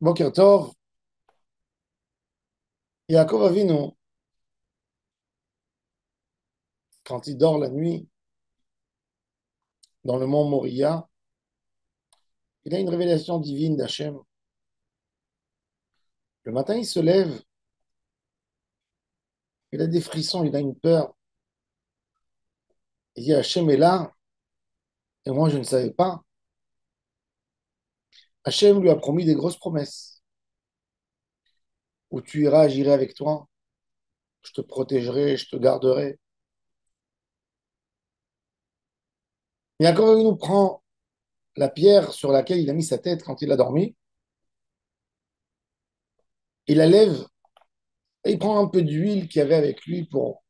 Boker Tov, Yaakov Avinu, quand il dort la nuit dans le mont Moria, il a une révélation divine d'Hachem. Le matin, il se lève, il a des frissons, il a une peur. Il dit Hachem est là, et moi je ne savais pas. Hachem lui a promis des grosses promesses. Où tu iras, j'irai avec toi, je te protégerai, je te garderai. Yaakov Avinu prend la pierre sur laquelle il a mis sa tête quand il a dormi, il la lève et il prend un peu d'huile qu'il y avait avec lui pour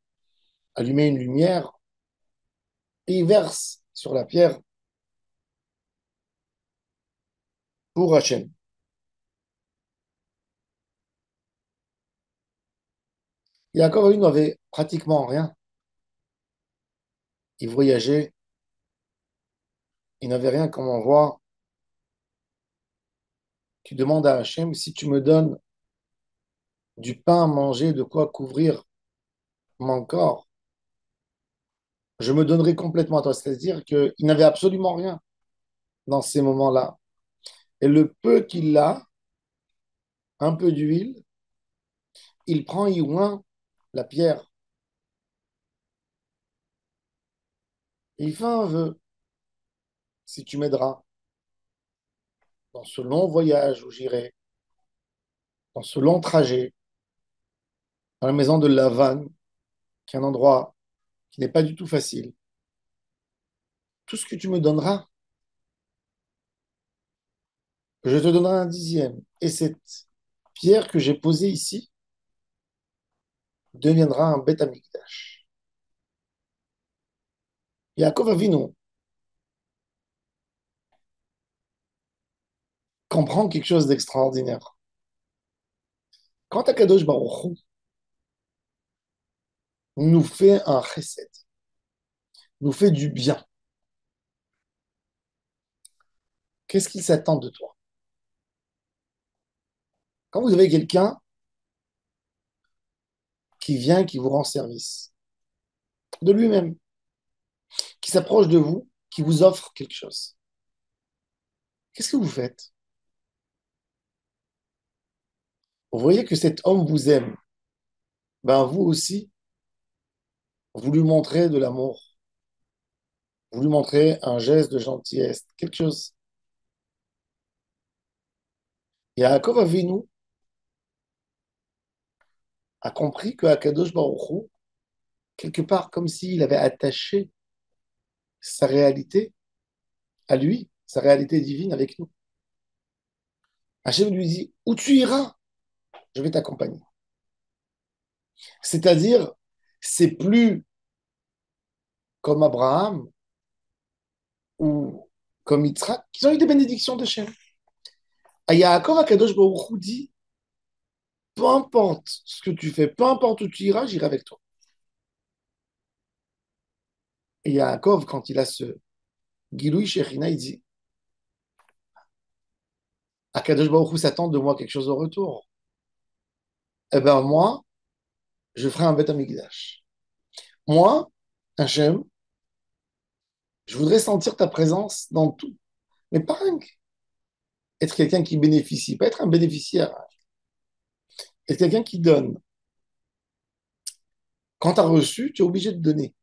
allumer une lumière et il verse sur la pierre pour Hachem. Yaakov Avinu n'avait pratiquement rien. Il voyageait, il n'avait rien comme on voit. Tu demandes à Hachem, si tu me donnes du pain à manger, de quoi couvrir mon corps, je me donnerai complètement à toi. C'est-à-dire qu'il n'avait absolument rien dans ces moments-là. Et le peu qu'il a, un peu d'huile, il prend, il oint la pierre. Et il fait un vœu, si tu m'aideras dans ce long voyage où j'irai, dans ce long trajet, dans la maison de Lavan, qui est un endroit qui n'est pas du tout facile. Tout ce que tu me donneras, je te donnerai un dixième. Et cette pierre que j'ai posée ici deviendra un Beth Amikdash. Yaakov Avinu comprend quelque chose d'extraordinaire. Quand Akadosh Baruch Hu nous fait un chesed, nous fait du bien, qu'est-ce qu'il s'attend de toi? Quand vous avez quelqu'un qui vient, qui vous rend service, de lui-même, qui s'approche de vous, qui vous offre quelque chose, qu'est-ce que vous faites? Vous voyez que cet homme vous aime, ben vous aussi, vous lui montrez de l'amour, vous lui montrez un geste de gentillesse, quelque chose. Yaakov Avinu a compris que Akadosh Baruch Hu, quelque part, comme s'il avait attaché sa réalité à lui, sa réalité divine avec nous. Hachem lui dit, où tu iras, je vais t'accompagner. C'est-à-dire, c'est plus comme Abraham ou comme Yitzhak, qui ont eu des bénédictions de Hachem. À Yaakov, Akadosh Baruch Hu dit, peu importe ce que tu fais, peu importe où tu iras, j'irai avec toi. Et Yaakov, quand il a ce Giloui Shechina, il dit, Akadosh Baruch Hu s'attend de moi quelque chose au retour. Eh bien, moi, je ferai un Beth Amikdash. Moi, Hachem, je voudrais sentir ta présence dans tout. Mais pas être quelqu'un qui bénéficie, pas être un bénéficiaire, être quelqu'un qui donne. Quand tu as reçu, tu es obligé de donner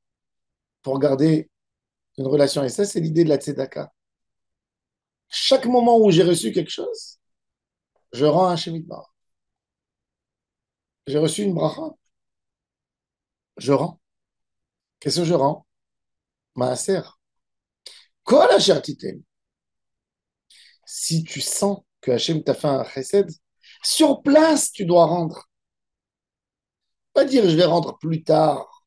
pour garder une relation. Et ça, c'est l'idée de la tzedaka. Chaque moment où j'ai reçu quelque chose, je rends un shemitah. J'ai reçu une bracha, je rends. Qu'est-ce que je rends? Maaser. Kol asher titem. Si tu sens que Hachem t'a fait un chesed, sur place, tu dois rendre. Pas dire je vais rendre plus tard.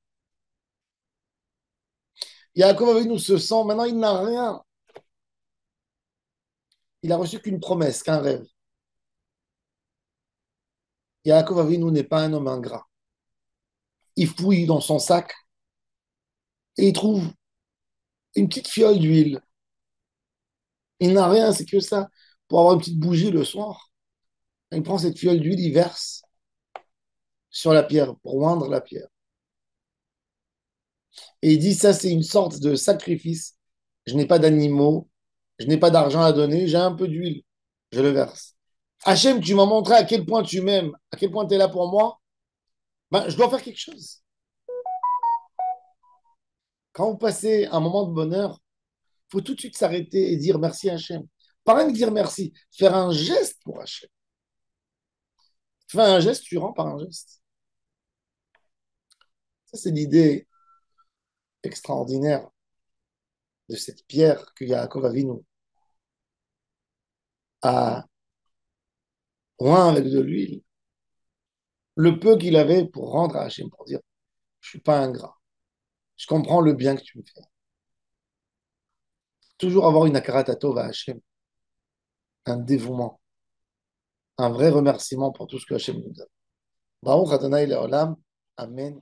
Yaakov Avinu se sent, maintenant il n'a rien. Il a reçu qu'une promesse, qu'un rêve. Yaakov Avinu n'est pas un homme ingrat. Il fouille dans son sac et il trouve une petite fiole d'huile. Il n'a rien, c'est que ça, pour avoir une petite bougie le soir. Il prend cette fiole d'huile, il verse sur la pierre pour oindre la pierre. Et il dit, ça, c'est une sorte de sacrifice. Je n'ai pas d'animaux, je n'ai pas d'argent à donner, j'ai un peu d'huile, je le verse. Hachem, tu m'as montré à quel point tu m'aimes, à quel point tu es là pour moi. Ben, je dois faire quelque chose. Quand vous passez un moment de bonheur, il faut tout de suite s'arrêter et dire merci Hachem. Pas rien que dire merci, faire un geste pour Hachem. Fais un geste, tu rends par un geste. Ça, c'est l'idée extraordinaire de cette pierre que Yaakov Avinu a oint avec de l'huile. Le peu qu'il avait pour rendre à Hachem, pour dire, je ne suis pas ingrat. Je comprends le bien que tu me fais. Toujours avoir une akarat atov à Hachem, un dévouement, un vrai remerciement pour tout ce que Hachem nous donne. Baruch Adonai Leolam. Amen.